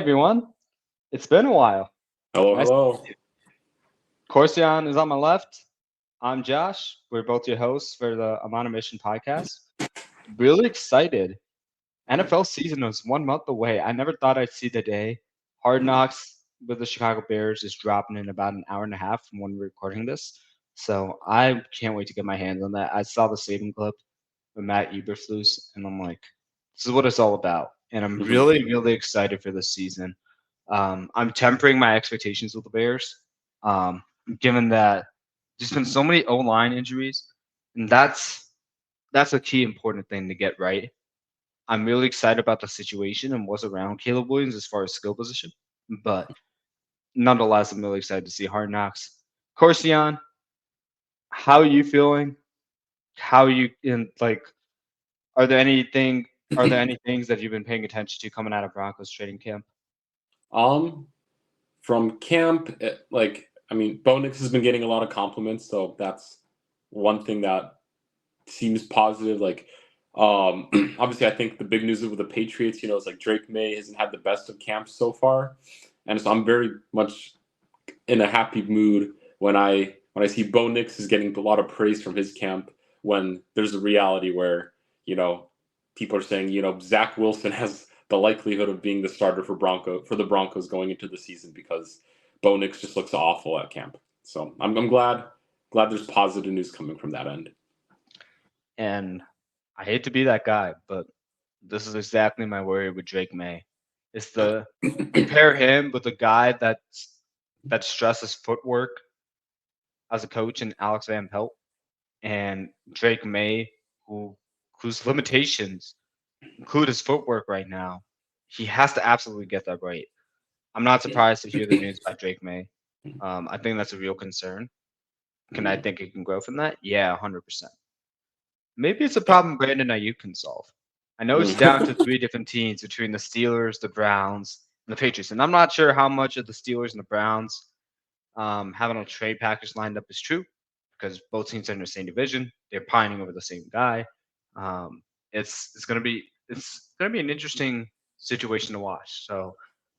everyone. It's been a while. Hello, Nice. hello. Corstian is on my left. I'm Josh. We're both your hosts for the Amount of Mission podcast. Really excited. NFL season was 1 month away. I never thought I'd see the day. Hard Knocks with the Chicago Bears is dropping in about an hour and a half from when we're recording this. So I can't wait to get my hands on that. I saw the saving clip with Matt Eberflus, and I'm like, this is what it's all about. And I'm really, really excited for this season. I'm tempering my expectations with the Bears, given that there's been so many O line injuries, and that's a key important thing to get right. I'm really excited about the situation and what's around Caleb Williams as far as skill position, but nonetheless, I'm really excited to see Hard Knocks. Corsian, how are you feeling? How are you in like? Are there anything? Are there any things that you've been paying attention to coming out of Broncos trading camp? Um, from camp, Bo Nix has been getting a lot of compliments, so that's one thing that seems positive. Obviously, I think the big news with the Patriots, is like Drake May hasn't had the best of camps so far, and so I'm very much in a happy mood when I see Bo Nix is getting a lot of praise from his camp when there's a reality where people are saying Zach Wilson has the likelihood of being the starter for the Broncos going into the season because Bo Nix just looks awful at camp. So I'm glad there's positive news coming from that end. And I hate to be that guy, but this is exactly my worry with Drake May. It's the compare him with a guy that stresses footwork as a coach in Alex Van Pelt and Drake May, whose limitations include his footwork right now. He has to absolutely get that right. I'm not surprised to hear the news about Drake May. I think that's a real concern. Can I think it can grow from that? Yeah, 100%. Maybe it's a problem Brandon Ayuk can solve. I know it's down to three different teams between the Steelers, the Browns, and the Patriots, and I'm not sure how much of the Steelers and the Browns having a trade package lined up is true because both teams are in the same division. They're pining over the same guy. It's gonna be an interesting situation to watch. So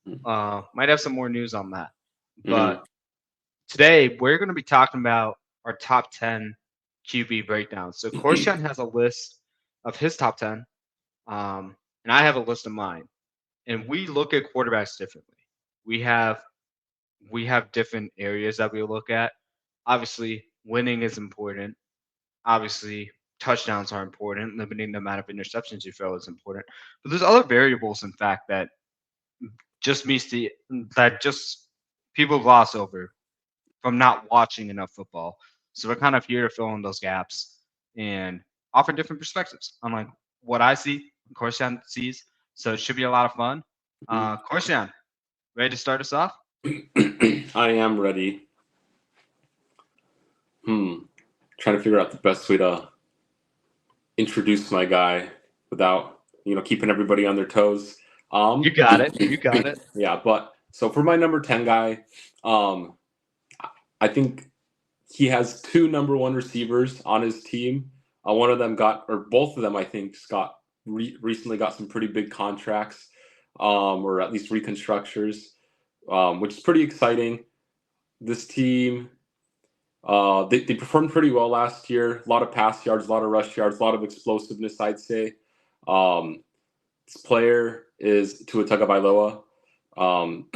might have some more news on that. But today we're gonna be talking about our top 10 QB breakdowns. So Korshan has a list of his top 10, and I have a list of mine. And we look at quarterbacks differently. We have we have different areas that we look at. Obviously, winning is important. Obviously, touchdowns are important. Limiting the amount of interceptions you throw is important. But there's other variables, in fact, just meets the that just people gloss over from not watching enough football. So we're kind of here to fill in those gaps and offer different perspectives on like what I see, Korshan sees. So it should be a lot of fun. Korshan, ready to start us off? I am ready. Trying to figure out the best way to introduce my guy without keeping everybody on their toes. You got it. You got it. Yeah, but so for my number 10 guy, um, I think he has two number one receivers on his team. One of them or both of them, I think, just recently got some pretty big contracts, or at least reconstructures, which is pretty exciting. This team, they performed pretty well last year. A lot of pass yards, a lot of rush yards, a lot of explosiveness, I'd say. This player is Tua Tagovailoa. Um,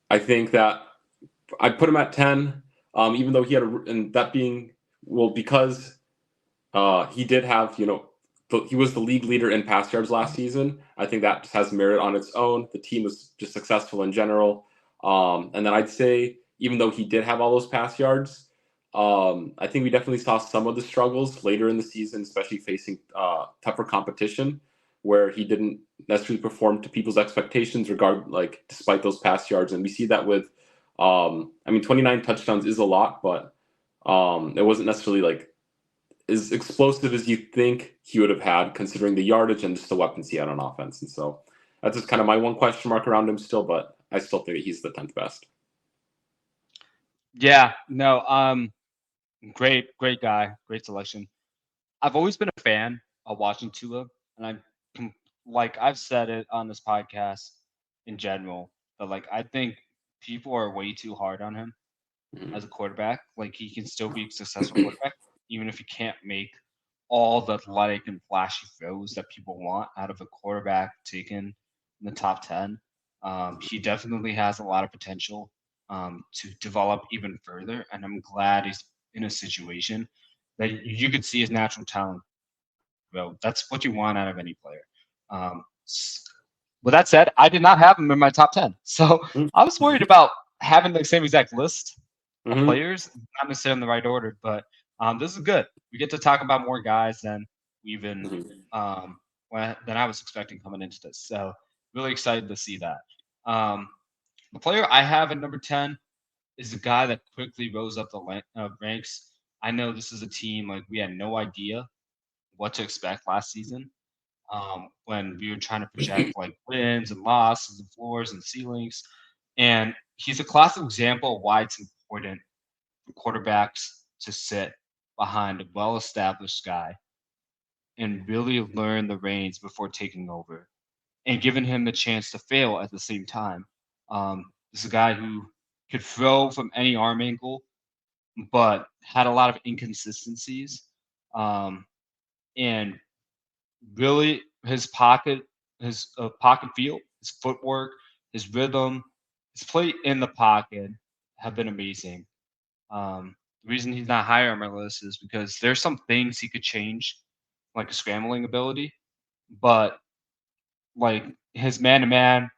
I think that I put him at 10, even though and that being, because he did have, he was the league leader in pass yards last season. I think that just has merit on its own. The team was just successful in general. And then I'd say, even though he did have all those pass yards, I think we definitely saw some of the struggles later in the season, especially facing tougher competition, where he didn't necessarily perform to people's expectations, despite those pass yards. And we see that with, 29 touchdowns is a lot, but it wasn't necessarily as explosive as you think he would have had, considering the yardage and just the weapons he had on offense. And so that's just kind of my one question mark around him still, but I still think that he's the 10th best. Yeah, no, great guy, great selection. I've always been a fan of watching Tua, and like I've said it on this podcast. in general. But like I think people are way too hard on him Mhm. as a quarterback. Like he can still be a successful quarterback, even if he can't make all the athletic and flashy throws that people want out of a quarterback taken in the top 10. He definitely has a lot of potential to develop even further, and I'm glad he's in a situation that you could see his natural talent grow. That's what you want out of any player. Um, with that said, I did not have him in my top 10. So I was worried about having the same exact list of Mhm. players, not necessarily in the right order, but this is good. We get to talk about more guys than we even Mhm. than I was expecting coming into this. So really excited to see that. Um, the player I have at number 10 is a guy that quickly rose up the ranks. I know this is a team like we had no idea what to expect last season when we were trying to project like wins and losses and floors and ceilings. And he's a classic example of why it's important for quarterbacks to sit behind a well established guy and really learn the reins before taking over and giving him the chance to fail at the same time. This is a guy who could throw from any arm angle, but had a lot of inconsistencies. Um, and really his pocket feel, his footwork, his rhythm, his play in the pocket have been amazing. The reason he's not higher on my list is because there's some things he could change, like a scrambling ability, but like his man-to-man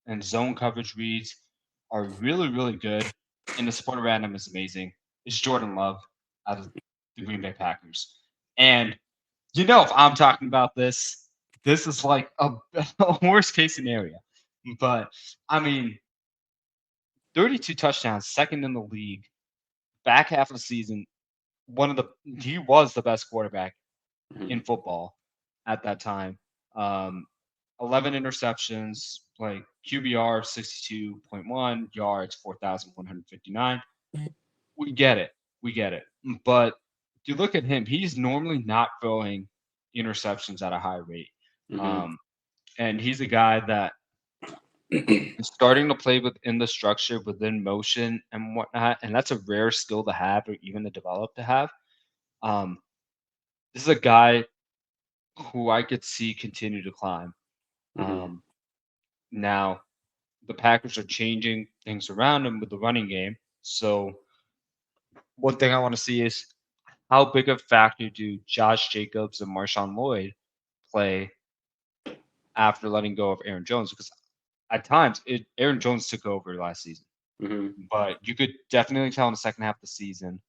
and zone coverage reads are really, really good, and the support around him is amazing. It's Jordan Love out of the Green Bay Packers, and if I'm talking about this, this is like a, a worst case scenario. But I mean, 32 touchdowns, second in the league, back half of the season, he was the best quarterback in Mhm. football at that time. Um, 11 interceptions, like QBR 62.1, yards 4,159. We get it. We get it. But if you look at him, he's normally not throwing interceptions at a high rate. Mhm. Um, and he's a guy that is starting to play within the structure, within motion and whatnot. And that's a rare skill to have or even to develop to have. Um, this is a guy who I could see continue to climb. Mhm. Um, now, the Packers are changing things around him with the running game. So, one thing I want to see is how big of a factor do Josh Jacobs and Marshawn Lloyd play after letting go of Aaron Jones? Because at times, Aaron Jones took over last season. Mhm. But you could definitely tell in the second half of the season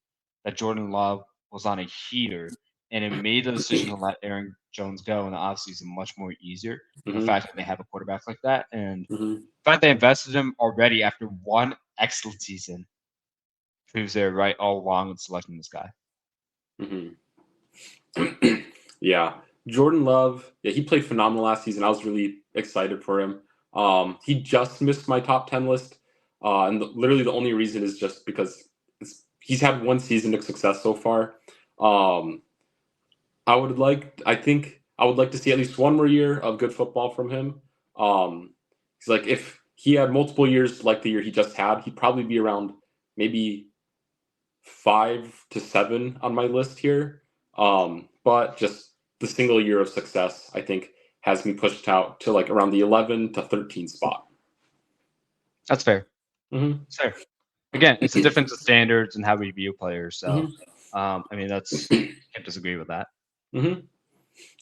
that Jordan Love was on a heater, and it made the decision to let Aaron Jones go in the offseason much more easier. The Mhm. fact that they have a quarterback like that, and Mhm. the fact they invested in him already after one excellent season proves they're right all along in selecting this guy. Mhm. Yeah, Jordan Love. Yeah, he played phenomenal last season. I was really excited for him. He just missed my top 10 list, and literally the only reason is just because he's had one season of success so far. Um, I think I would like to see at least one more year of good football from him. He's like if he had multiple years like the year he just had, he'd probably be around maybe 5 to 7 on my list here. But just the single year of success, I think, has me pushed out to like around the 11 to 13 spot. That's fair. Mm-hmm. That's fair. Again, it's a difference of standards and how we view players. So, Mm-hmm. I mean, that's can't disagree with that. Mm-hmm.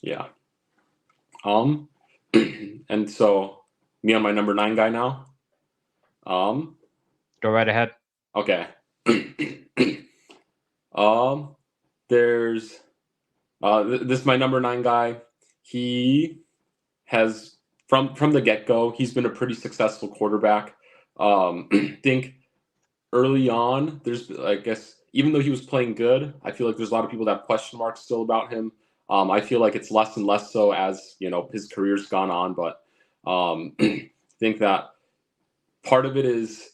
Yeah. Um, and so me on my number 9 guy now. Um, Go right ahead. okay. um, there's this is my number 9 guy. He has from the get go, he's been a pretty successful quarterback. I think early on, I guess even though he was playing good, I feel like there's a lot of people that have question marks still about him. I feel like it's less and less so as his career's gone on, but I think that part of it is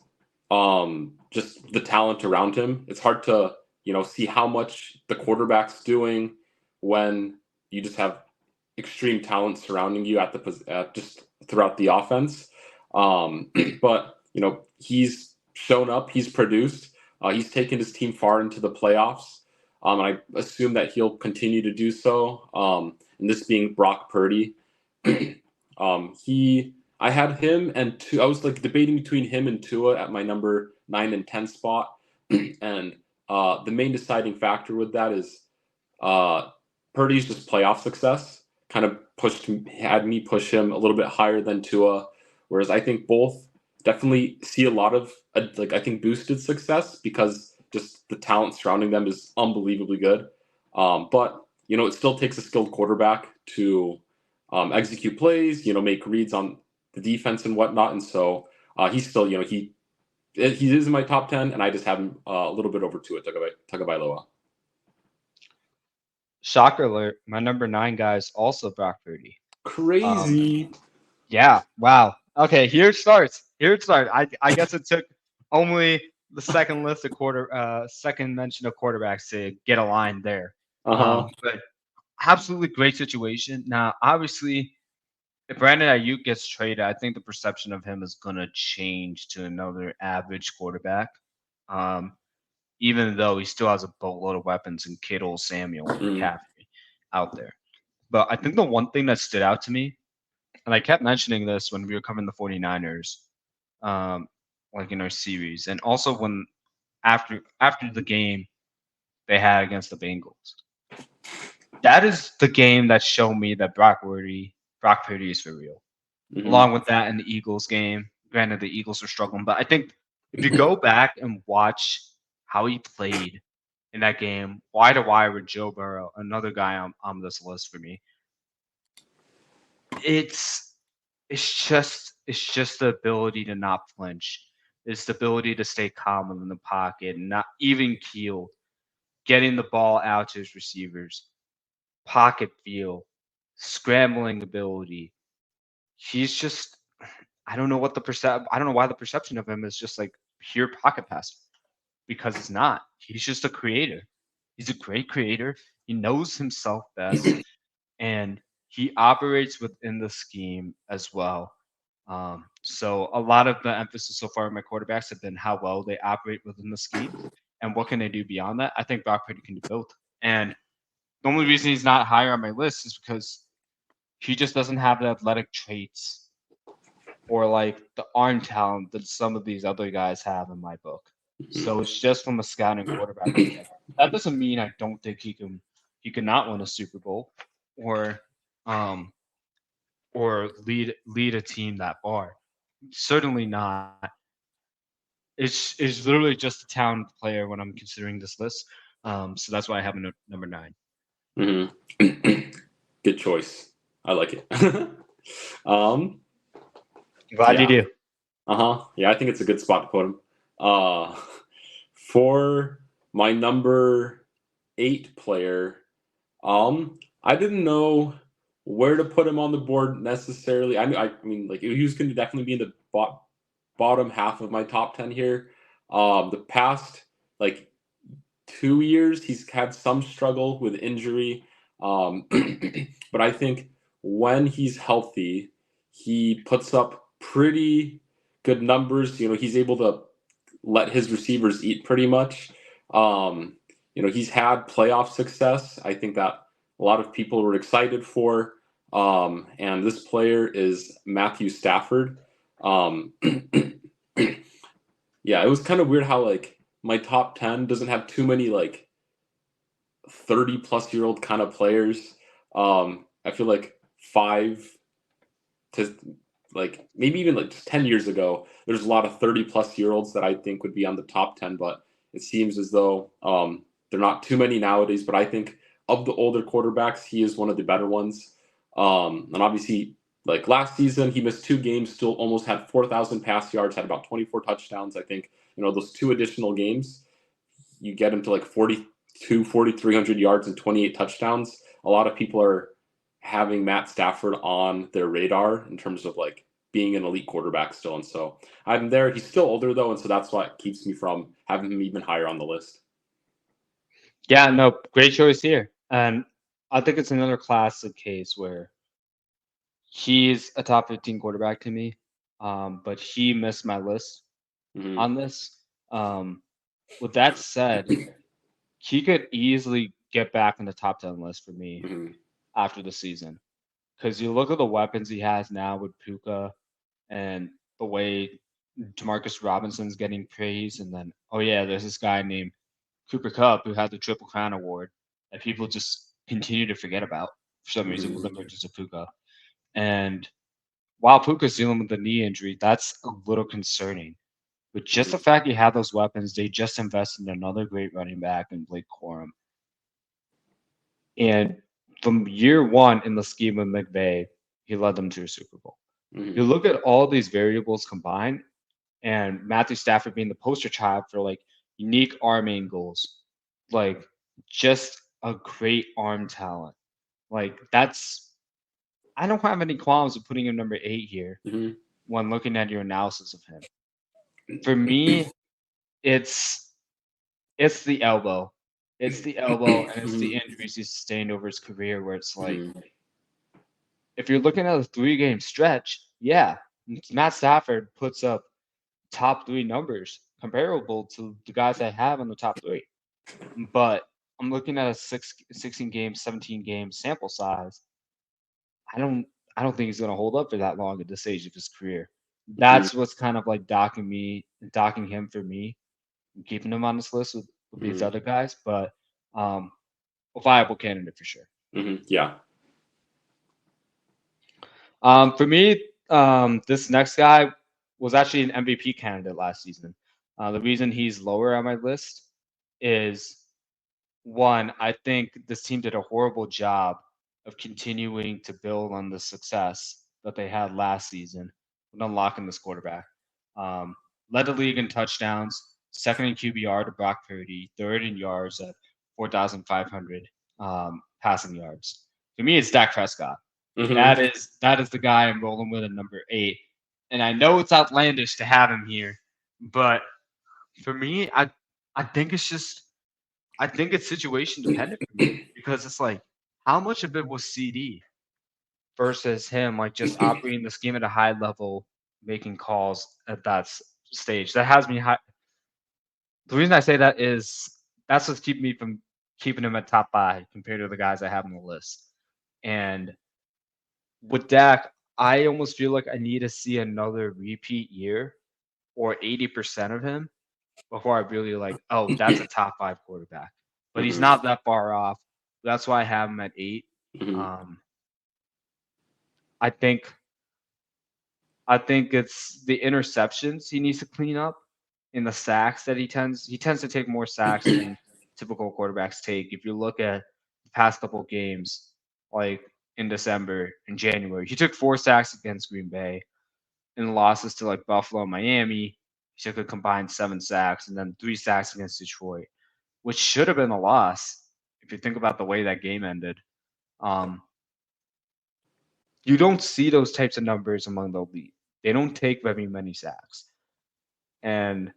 just the talent around him. It's hard to see how much the quarterback's doing when you just have extreme talent surrounding you at just throughout the offense. But he's shown up, he's produced, he's taken his team far into the playoffs. And I assume that he'll continue to do so. And this being Brock Purdy, I had him and two. I was like debating between him and Tua at my number 9 and 10 spot, and the main deciding factor with that is Purdy's just playoff success kind of had me push him a little bit higher than Tua, whereas I think both definitely see a lot of I think boosted success because just the talent surrounding them is unbelievably good. But it still takes a skilled quarterback to execute plays, make reads on the defense and whatnot, and so he's still he is in my top 10, and I just have him a little bit over Tua Tagovailoa. Shocker alert! My number 9 guy is also Brock Purdy. Crazy. Yeah. Wow. Okay. Here it starts. I guess it took only the second mention of quarterbacks to get a line there. But absolutely great situation. Now, obviously, if Brandon Ayuk gets traded, I think the perception of him is going to change to another average quarterback. Even though he still has a boatload of weapons in Kittle, Samuel, and McCaffrey out there. But I think the one thing that stood out to me, and I kept mentioning this when we were covering the 49ers, like in our series, and also when after the game they had against the Bengals. That is the game that showed me that Brock Purdy is for real. Mm-hmm. Along with that in the Eagles game, granted the Eagles are struggling, but I think if you go back and watch how he played in that game, wide to wide with Joe Burrow, another guy on this list for me, it's just the ability to not flinch. It's the ability to stay calm in the pocket, not even keel, getting the ball out to his receivers, pocket feel, scrambling ability. He's just I don't know why the perception of him is just like pure pocket passer, because it's not. He's just a creator. He's a great creator. He knows himself best, and he operates within the scheme as well. So a lot of the emphasis so far on my quarterbacks have been how well they operate within the scheme and what can they do beyond that. I think Brock Purdy can do both. And the only reason he's not higher on my list is because he just doesn't have the athletic traits or like the arm talent that some of these other guys have in my book. So it's just from a scouting quarterback perspective. That doesn't mean I don't think he can not win a Super Bowl or lead a team that far. Certainly not. It's literally just a talent player when I'm considering this list. So that's why I have him at number 9. Mm-hmm. Good choice. I like it. Glad you do. Yeah, I think it's a good spot to put him. For my number 8 player, I didn't know where to put him on the board necessarily. I mean, like he was going to definitely be in the bottom half of my top 10 here. The past 2 years, he's had some struggle with injury, but I think when he's healthy, he puts up pretty good numbers. He's able to let his receivers eat pretty much. He's had playoff success. I think that a lot of people were excited for. And this player is Matthew Stafford. Yeah, it was kind of weird how my top 10 doesn't have too many 30-plus-year-old kind of players. I feel like 5 to maybe even just 10 years ago, there's a lot of 30-plus-year-olds that I think would be on the top 10, but it seems as though they're not too many nowadays. But I think of the older quarterbacks, he is one of the better ones. And obviously, last season, he missed 2 games, still almost had 4,000 pass yards, had about 24 touchdowns. I think, those 2 additional games, you get him to 4,300 yards and 28 touchdowns. A lot of people are having Matt Stafford on their radar in terms of being an elite quarterback still. And so I'm there. He's still older though. And so that's what keeps me from having him even higher on the list. Yeah, no, great choice here. And I think it's another classic case where he's a top 15 quarterback to me. but he missed my list Mm-hmm. on this. With that said, he could easily get back in the top 10 list for me Mm-hmm. after the season. Because you look at the weapons he has now with Puka and the way Demarcus Robinson's getting praised, and then oh yeah, there's this guy named Cooper Cup who had the Triple Crown Award that people just continue to forget about for some reason with the emergence of Puka. And while Puka's dealing with the knee injury, that's a little concerning. But just the fact you have those weapons, they just invested in another great running back in Blake Corum. And from year one in the scheme of McVay, he led them to a Super Bowl. Mm-hmm. You look at all these variables combined, and Matthew Stafford being the poster child for like unique arm angles, like just a great arm talent. Like that's I don't have any qualms with putting him number 8 here Mm-hmm. when looking at your analysis of him. For me, it's it's the elbow. It's the elbow and it's the injuries he sustained over his career where it's like Mm-hmm. if you're looking at a 3-game stretch, yeah, Matt Stafford puts up top 3 numbers comparable to the guys I have in the top 3. But I'm looking at a 16 game, 17 game sample size. I don't I don't think he's gonna hold up for that long at this stage of his career. That's what's kind of like docking him for me, and keeping him on this list with these Mm-hmm. other guys. But um, a viable candidate for sure. Mm-hmm. Yeah. For me, this next guy was actually an MVP candidate last season. The reason he's lower on my list is one, I think this team did a horrible job of continuing to build on the success that they had last season with unlocking this quarterback. Um, Led the league in touchdowns, second in QBR to Brock Purdy, third in yards at 4,500 passing yards. For me, it's Dak Prescott. Mm-hmm. That is the guy I'm rolling with at number 8. And I know it's outlandish to have him here, but for me, I think it's just I think it's situation dependent for me because it's like how much of it was CD versus him like just operating the scheme at a high level, making calls at that stage. That has me high. The reason I say that is that's what's keeping me from keeping him at top 5 compared to the guys I have on the list. And with Dak, I almost feel like I need to see another repeat year or 80% of him before I really like, oh, that's a top 5 quarterback. But he's Mm-hmm. not that far off. That's why I have him at 8. Mm-hmm. Um, I think I think it's the interceptions he needs to clean up in the sacks that he tends to take more sacks than typical quarterbacks take. If you look at the past couple of games, like in December and January, he took 4 sacks against Green Bay. In losses to like Buffalo and Miami, he took a combined 7 sacks and then 3 sacks against Detroit, which should have been a loss if you think about the way that game ended. Um, you don't see those types of numbers among the elite. They don't take very many sacks, and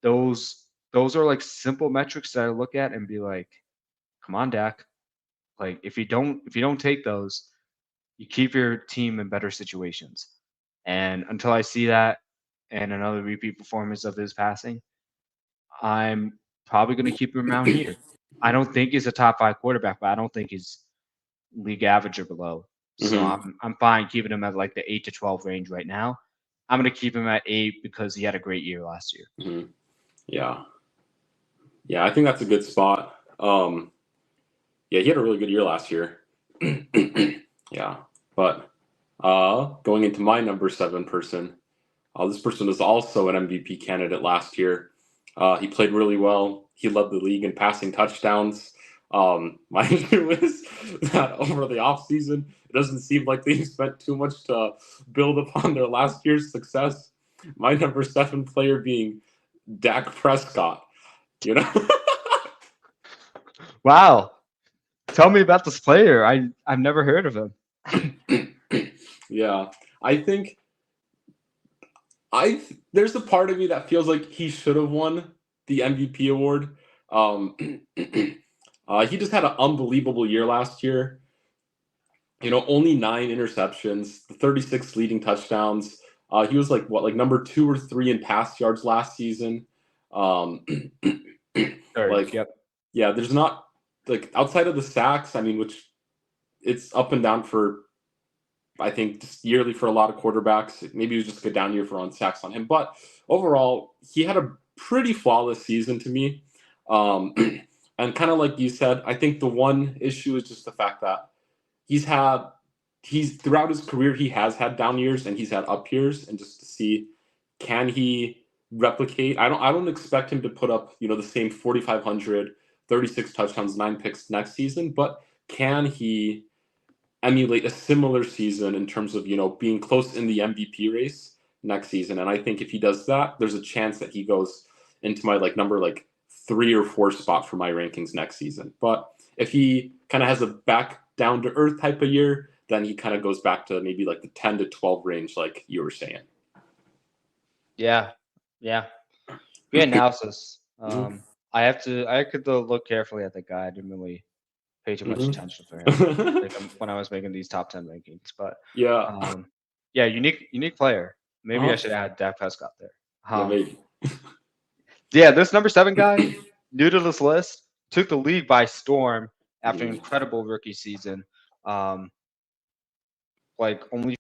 those are like simple metrics that I look at and be like, "Come on, Dak! Like if you don't take those, you keep your team in better situations." And until I see that and another repeat performance of his passing, I'm probably going to keep him around here. I don't think he's a top 5 quarterback, but I don't think he's league average or below. So Mm-hmm. I'm fine keeping him at like the 8 to 12 range right now. I'm going to keep him at 8 because he had a great year last year. Mm-hmm. Yeah. Yeah, I think that's a good spot. Yeah, he had a really good year last year. Yeah, but going into my number 7 person, this person is also an MVP candidate last year. He played really well. He led the league in passing touchdowns. My issue is that over the offseason, it doesn't seem like they spent too much to build upon their last year's success. My number 7 player being Dak Prescott. You know. Wow. Tell me about this player. I've never heard of him. Yeah, I think there's a part of me that feels like he should have won the MVP award. He just had an unbelievable year last year. Only 9 interceptions, 36 leading touchdowns. He was like number 2 or 3 in pass yards last season. Third. Yep. Yeah, there's not like outside of the sacks. I mean, which it's up and down for. I think just yearly for a lot of quarterbacks. Maybe it was just a down year for on sacks on him, but overall, he had a pretty flawless season to me. And kind of like you said, I think the one issue is just the fact that he's throughout his career he has had down years and he's had up years, and just to see can he replicate. I don't expect him to put up the same 4,500, 36 touchdowns, 9 picks next season, but can he emulate a similar season in terms of being close in the MVP race next season? And I think if he does that, there's a chance that he goes into my number 3 or 4 spot for my rankings next season. But if he kind of has a back down to earth type of year, then he kind of goes back to maybe the 10 to 12 range, like you were saying. Yeah. Good analysis. Mhm. I could look carefully at the guy. I didn't really pay too much attention to him when I was making these top 10 rankings. But Yeah. yeah, unique player. Maybe I Uh-huh. should add Dak Prescott there. Yeah, maybe. Yeah, this number 7 guy, new to this list, took the league by storm after an Mhm. incredible rookie season. Only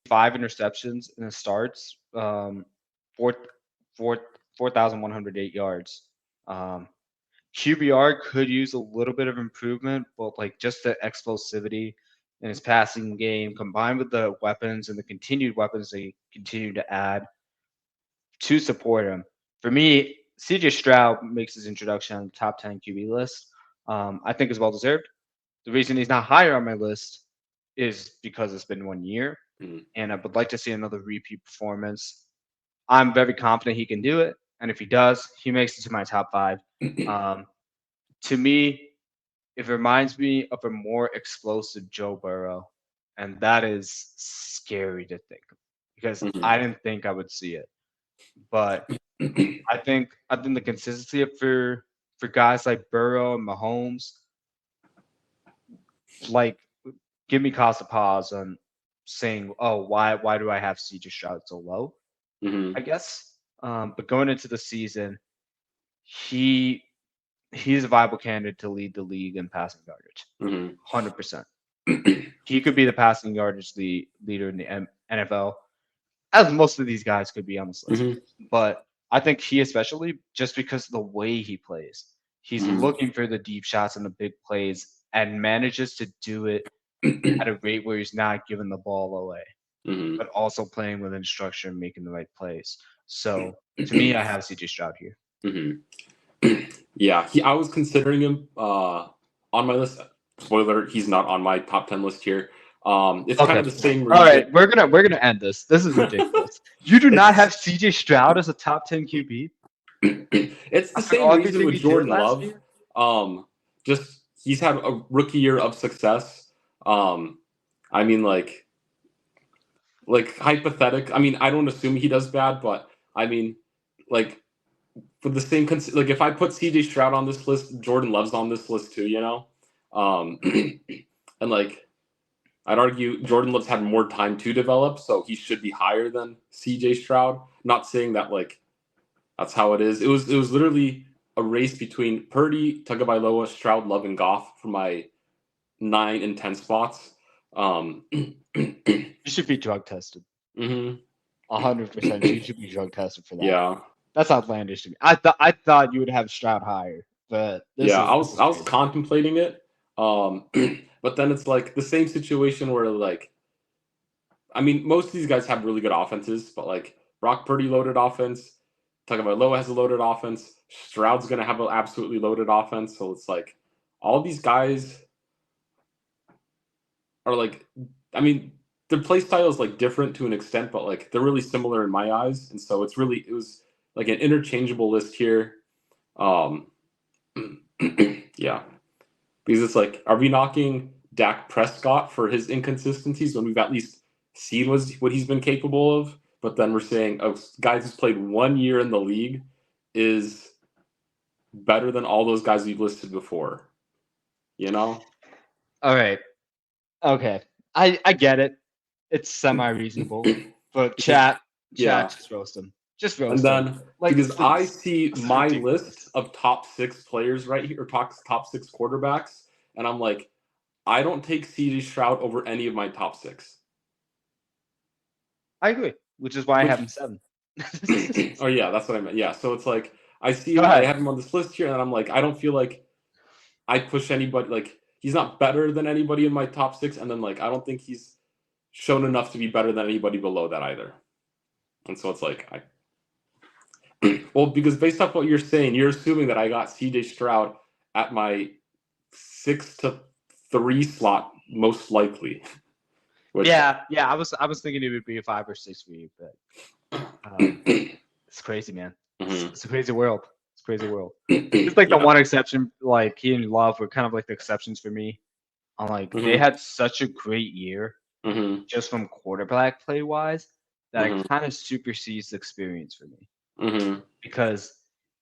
5 interceptions in his starts, four, 4,108 yards. QBR could use a little bit of improvement, but just the explosivity in his passing game combined with the weapons and the continued weapons they continue to add to support him. For me, CJ Stroud makes his introduction on the top 10 QB list. I think is well deserved. The reason he's not higher on my list is because it's been 1 year, Mhm. and I would like to see another repeat performance. I'm very confident he can do it, and if he does, he makes it to my top 5. To me, it reminds me of a more explosive Joe Burrow, and that is scary to think because I didn't think I would see it. But I think the consistency for guys like Burrow and Mahomes, like give me cause to pause on saying, oh, why do I have CJ Stroud so low? I Mhm. guess. But going into the season, he's a viable candidate to lead the league in passing yardage, Mhm. 100%. He could be the passing yardage leader in the NFL, as most of these guys could be on this list. Mhm. But I think he especially, just because of the way he plays, he's Mhm. looking for the deep shots and the big plays and manages to do it at a rate where he's not giving the ball away, Mhm. but also playing within structure and making the right plays. So to me, I have CJ Stroud here. Mhm. Yeah, I was considering him on my list. Spoiler, he's not on my top 10 list here. It's kind Okay. of the same All right, reason. we're gonna end this. This is ridiculous. You do not have CJ Stroud as a top 10 QB It's the after same reason everything with he did Jordan last Love. year. Just he's had a rookie year of success. I mean, hypothetic. I mean, I don't assume he does bad, but I mean, like for the same if I put CJ Stroud on this list, Jordan Love's on this list too. And I'd argue Jordan Love's had more time to develop, so he should be higher than CJ Stroud. Not saying that that's how it is. It was literally a race between Purdy, Tagovailoa, Stroud, Love, and Goff for my 9 and 10 spots. You should be drug tested. Mhm. 100%. You should be drug tested for that. Yeah, That's outlandish to me. I thought you would have Stroud higher, but yeah. I this was is I was crazy. contemplating it, but then it's the same situation where I mean most of these guys have really good offenses, but Brock Purdy loaded offense, Tagovailoa has a loaded offense, Stroud's gonna have an absolutely loaded offense, so it's all these guys are I mean their play style is different to an extent, but they're really similar in my eyes, and so it was an interchangeable list here. Um, yeah, because it's are we knocking Dak Prescott for his inconsistencies when we've at least seen what he's been capable of? But then we're saying, oh, guys who's played 1 year in the league is better than all those guys we've listed before. You know? All right. Okay. I get it. It's semi reasonable. But Because chat, Chat, just roast him. Just And roast him. then Like, because I please. see This is my ridiculous. list of top 6 players right here, or top 6 quarterbacks, and I'm like, I don't take CJ Stroud over any of my top 6. I agree, which is why I Which have him 7. oh yeah, that's what I meant. Yeah, so it's like I see Go him, I ahead. have him on this list here, and I'm like, I don't feel like I push anybody. Like he's not better than anybody in my top 6, and then like I don't think he's shown enough to be better than anybody below that either. And so it's like well, because based off what you're saying, you're assuming that I got CJ Stroud at my 6 to 3 slot most likely. Which, Yeah. I was thinking it would be a 5 or 6 for you, but it's crazy, man. It's a crazy world. It's a crazy world. It's like the one exception, like he and Love were kind of like the exceptions for me. I'm like they had such a great year just from quarterback play wise that it kind of supersedes the experience for me because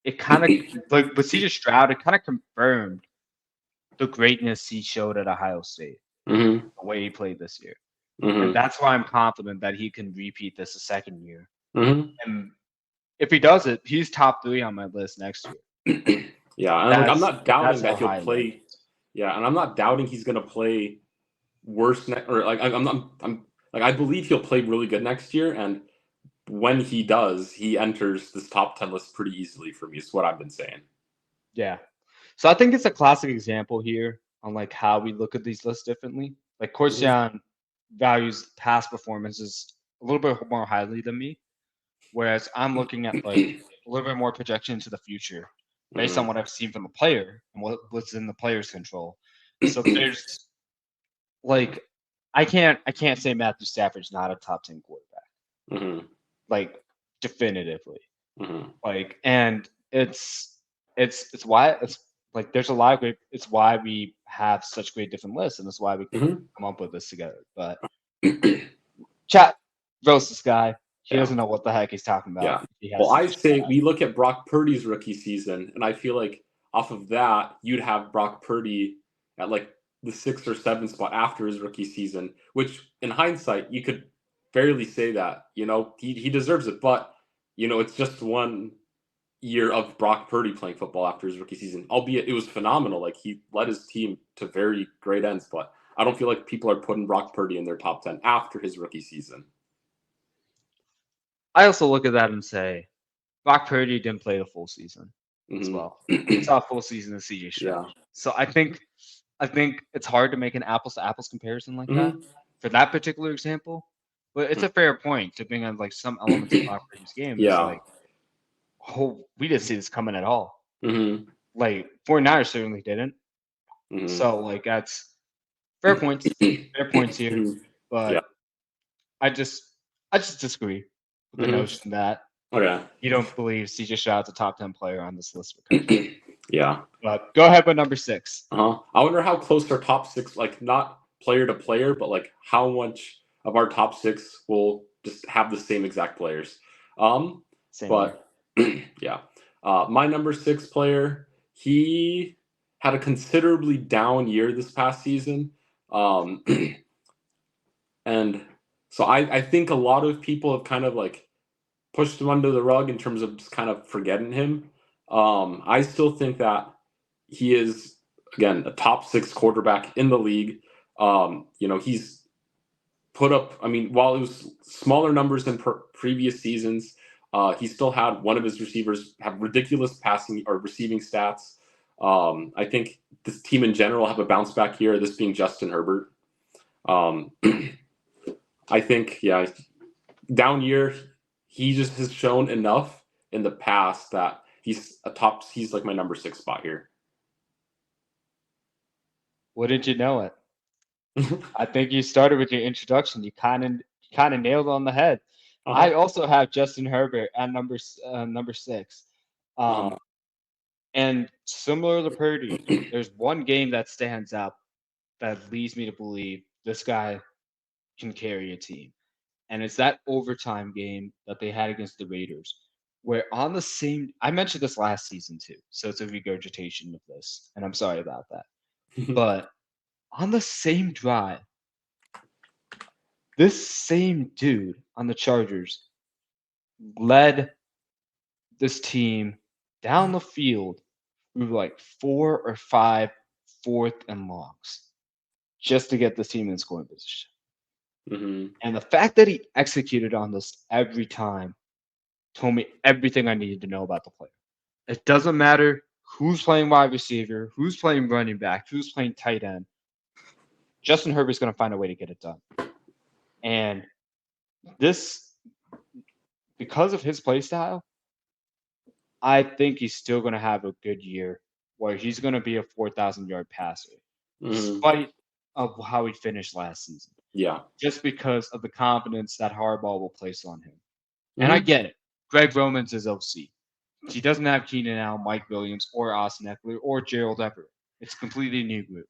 it kind of like with CJ Stroud, it kind of confirmed the greatness he showed at Ohio State, the way he played this year. And that's why I'm confident that he can repeat this a second year. And if he does it, he's top 3 on my list next year. Yeah, and like, I'm not doubting that he'll high play. Yeah, and I'm not doubting he's going to play worse or like I'm like I believe he'll play really good next year, and when he does, he enters this top 10 list pretty easily for me. Is what I've been saying. Yeah. So I think it's a classic example here on like how we look at these lists differently. Like Corstian values past performances a little bit more highly than me, whereas I'm looking at like a little bit more projection into the future based on what I've seen from the player and what's in the player's control. So there's like I can't say Matthew Stafford's not a top 10 quarterback. Like definitively. Like and it's why it's like there's a lot of great it's why we have such great different lists and that's why we can come up with this together. But chat roast this guy. He doesn't know what the heck he's talking about. Yeah. Well, I say we look at Brock Purdy's rookie season, and I feel like off of that, you'd have Brock Purdy at like the 6th or 7th spot after his rookie season, which in hindsight, you could fairly say that, he deserves it. But, it's just one year of Brock Purdy playing football after his rookie season, albeit it was phenomenal. Like he led his team to very great ends, but I don't feel like people are putting Brock Purdy in their top 10 after his rookie season. I also look at that and say, Brock Purdy didn't play the full season as well. He saw a full season of CJ Stroud. So I think it's hard to make an apples to apples comparison like that for that particular example. But it's a fair point to bring in like some elements of Brock Purdy's game. It's like, we didn't see this coming at all. Like 49ers certainly didn't. So like that's fair points. Fair points here. But I just disagree with the notion that you don't believe CJ Stroud's a top 10 player on this list. Yeah. But go ahead with number 6. I wonder how close our top 6, like not player to player, but like how much of our top 6 will just have the same exact players. Yeah. My number 6 player, he had a considerably down year this past season. And so I think a lot of people have kind of like pushed him under the rug in terms of just kind of forgetting him. I still think that he is, again, a top 6 quarterback in the league. He's put up, while it was smaller numbers than previous seasons, he still had one of his receivers have ridiculous passing or receiving stats. I think this team in general have a bounce back year, this being Justin Herbert. I think, down year, he just has shown enough in the past that he's like my number 6 spot here. Wouldn't you know it? I think you started with your introduction. You kind of nailed it on the head. I also have Justin Herbert at number 6. And similar to Purdy, there's one game that stands out that leads me to believe this guy can carry a team. And it's that overtime game that they had against the Raiders, where on the same, I mentioned this last season too, so it's a regurgitation of this, and I'm sorry about that. But on the same drive, this same dude on the Chargers led this team down the field through like 4 or 5 fourth and longs just to get this team in scoring position. Mm-hmm. And the fact that he executed on this every time told me everything I needed to know about the player. It doesn't matter who's playing wide receiver, who's playing running back, who's playing tight end. Justin Herbert's going to find a way to get it done. And this, because of his play style, I think he's still going to have a good year where he's going to be a 4,000-yard passer, despite of how he finished last season. Yeah. Just because of the confidence that Harbaugh will place on him. And I get it. Greg Roman's his OC. He doesn't have Keenan Allen, Mike Williams, or Austin Eckler, or Gerald Everett. It's a completely new group.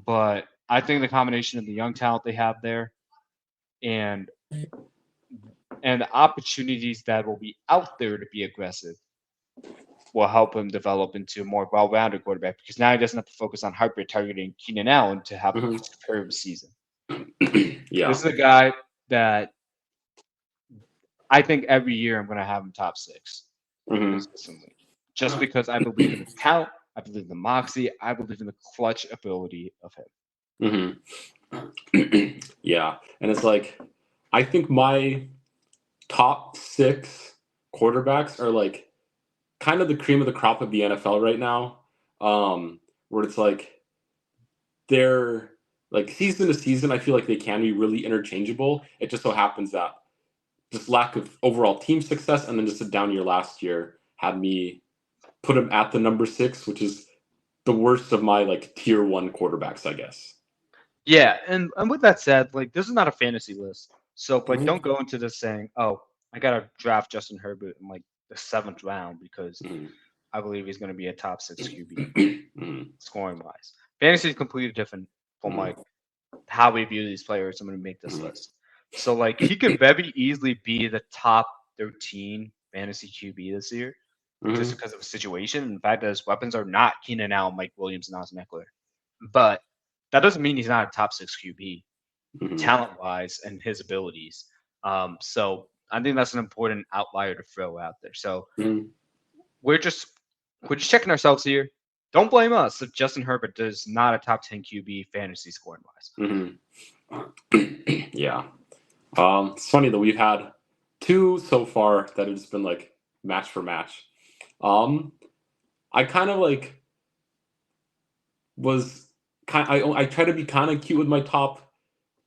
But I think the combination of the young talent they have there and the opportunities that will be out there to be aggressive will help him develop into a more well-rounded quarterback because now he doesn't have to focus on hyper targeting Keenan Allen to have a superb season. Yeah. This is a guy that I think every year I'm going to have him top 6 consistently. Just because I believe in his talent, I believe in the moxie, I believe in the clutch ability of him. Yeah. And it's like, I think my top 6 quarterbacks are like kind of the cream of the crop of the NFL right now. Where it's like they're like season to season, I feel like they can be really interchangeable. It just so happens that just lack of overall team success and then just a down year last year had me put him at the number 6, which is the worst of my like tier 1 quarterbacks, I guess. Yeah, and with that said, like this is not a fantasy list. So don't go into this saying, "Oh, I gotta draft Justin Herbert in like the 7th round because I believe he's going to be a top 6 QB scoring wise." Fantasy is completely different from like how we view these players. I'm going to make this list. So like he could very easily be the top 13 fantasy QB this year, just because of the situation and the fact that his weapons are not Keenan Allen, Mike Williams, and Austin Eckler. But that doesn't mean he's not a top 6 QB talent wise and his abilities. So I think that's an important outlier to throw out there. So we're just checking ourselves here. Don't blame us if Justin Herbert is not a top 10 QB fantasy scoring wise. Yeah. It's funny that we've had 2 so far that have just been like match for match. I kind of like I try to be kind of cute with my top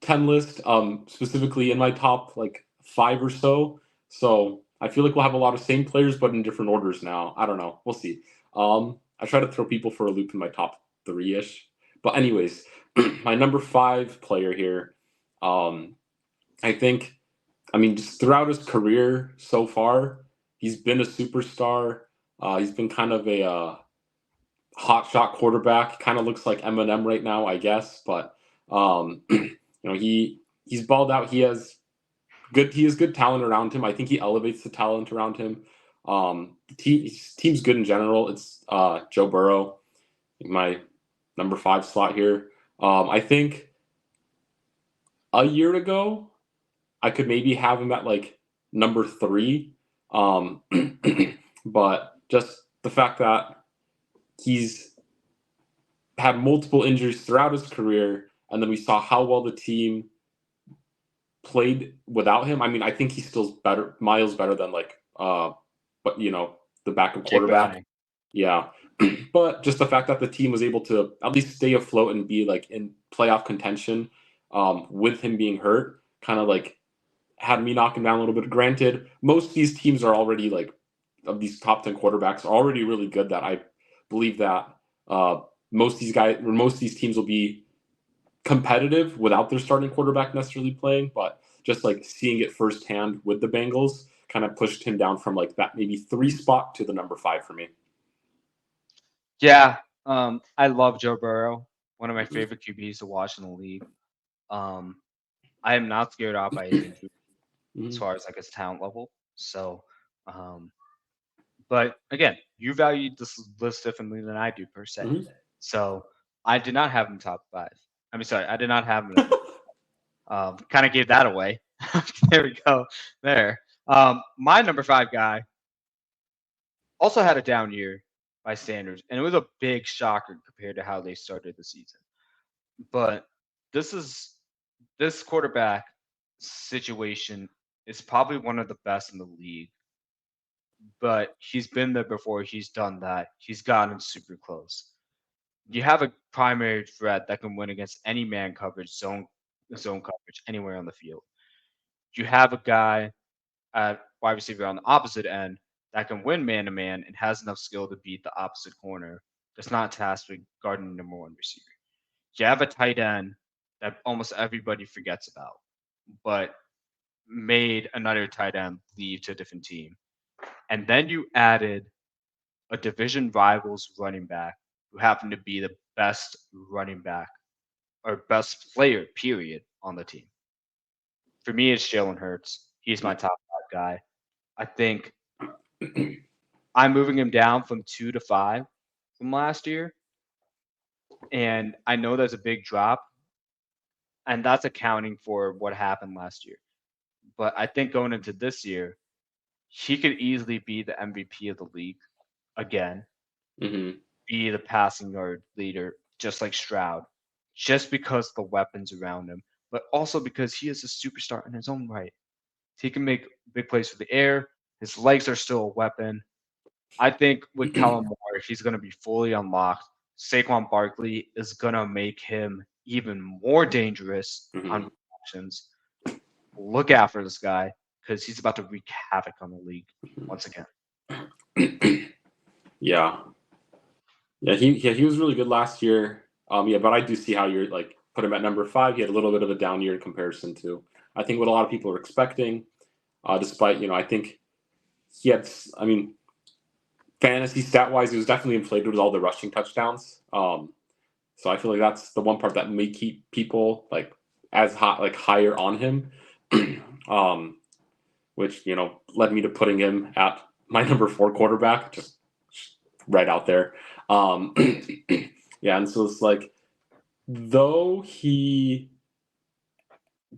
10 list, specifically in my top like 5 or so. So I feel like we'll have a lot of same players, but in different orders now. I don't know. We'll see. I try to throw people for a loop in my top 3-ish. But anyways, my number 5 player here, I think, just throughout his career so far, he's been a superstar. He's been kind of a hot shot quarterback. Kind of looks like Eminem right now, I guess. But he's balled out. He has good talent around him. I think he elevates the talent around him. His team's good in general. It's Joe Burrow, my number 5 slot here. I think a year ago, I could maybe have him at like number 3. But just the fact that he's had multiple injuries throughout his career, and then we saw how well the team played without him. I think he's still miles better than like the backup quarterback. Yeah. But just the fact that the team was able to at least stay afloat and be like in playoff contention with him being hurt kind of like had me knock him down a little bit. Granted, most of these teams are already like, of these top 10 quarterbacks are already really good, that I believe that most of these teams will be competitive without their starting quarterback necessarily playing. But just like seeing it firsthand with the Bengals kind of pushed him down from like that maybe 3 spot to the number 5 for me. Yeah, I love Joe Burrow, one of my favorite QBs to watch in the league. I am not scared off by his injury as far as like his talent level. So, but again, you value this list differently than I do per se. So I did not have him top 5. I did not have him. Kind of gave that away. There we go. There. My number 5 guy also had a down year by standards, and it was a big shocker compared to how they started the season. But this quarterback situation is probably one of the best in the league. But he's been there before. He's done that. He's gotten super close. You have a primary threat that can win against any man coverage, zone coverage, anywhere on the field. You have a guy at wide receiver on the opposite end that can win man to man and has enough skill to beat the opposite corner that's not tasked with guarding the number one receiver. You have a tight end that almost everybody forgets about, but made another tight end leave to a different team. And then you added a division rivals running back who happened to be the best running back or best player, period, on the team. For me, it's Jalen Hurts. He's my top 5 guy. I think I'm moving him down from 2 to 5 from last year. And I know there's a big drop, and that's accounting for what happened last year. But I think going into this year, he could easily be the MVP of the league again, Mm-hmm. be the passing yard leader, just like Stroud, just because the weapons around him, but also because he is a superstar in his own right. He can make big plays for the air. His legs are still a weapon. I think with Kellen Moore, he's going to be fully unlocked. Saquon Barkley is going to make him even more dangerous on Mm-hmm. reactions. Look out for this guy because he's about to wreak havoc on the league once again. Yeah. He was really good last year. But I do see how you're like put him at number 5. He had a little bit of a down year in comparison to I think what a lot of people are expecting. Despite I think he had. I mean, fantasy stat wise, he was definitely inflated with all the rushing touchdowns. So I feel like that's the one part that may keep people like as hot like higher on him. um, which led me to putting him at my number 4 quarterback, just right out there. Um, yeah, and so it's like, though he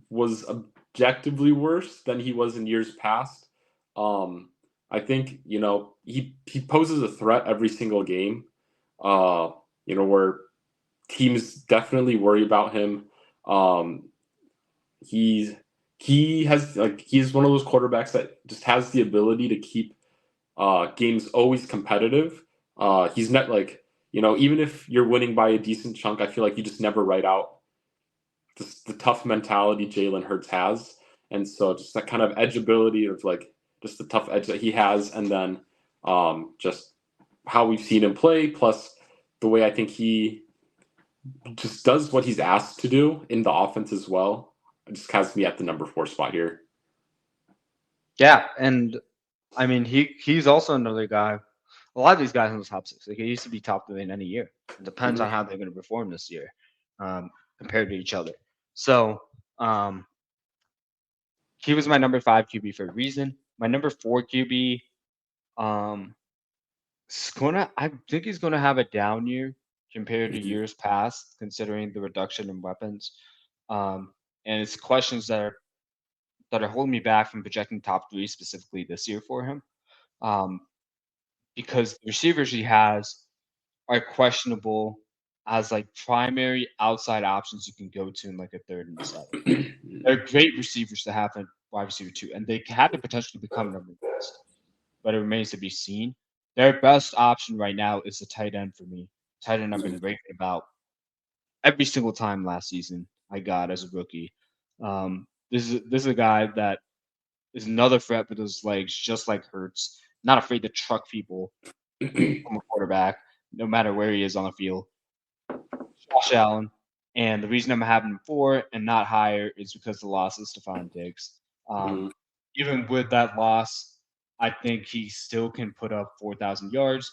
was objectively worse than he was in years past, I think he poses a threat every single game. Where teams definitely worry about him. Um, he's he's one of those quarterbacks that just has the ability to keep games always competitive. He's not like even if you're winning by a decent chunk, I feel like you just never write out the tough mentality Jalen Hurts has, and so just that kind of edgeability of like just the tough edge that he has, and then just how we've seen him play, plus the way I think he just does what he's asked to do in the offense as well. It just has me at the number 4 spot here. Yeah, and I mean he's also another guy. A lot of these guys in the top 6, like he used to be top 3 in any year. It depends on how they're going to perform this year compared to each other. So he was my number 5 QB for a reason. My number 4 QB, I think he's gonna have a down year compared to years past, considering the reduction in weapons. And it's questions that are holding me back from projecting top 3 specifically this year for him. Um, because the receivers he has are questionable as like primary outside options you can go to in like a 3rd and 7. They're great receivers to have in wide receiver 2, and they have the potential to become number 1, but it remains to be seen. Their best option right now is the tight end for me. Tight end I've been raving about every single time last season I got as a rookie. This is a guy that is another threat with his legs, just like Hurts. Not afraid to truck people from a quarterback, no matter where he is on the field. Josh Allen. And the reason I'm having him 4 and not higher is because the loss is Stephon Diggs. Even with that loss, I think he still can put up 4,000 yards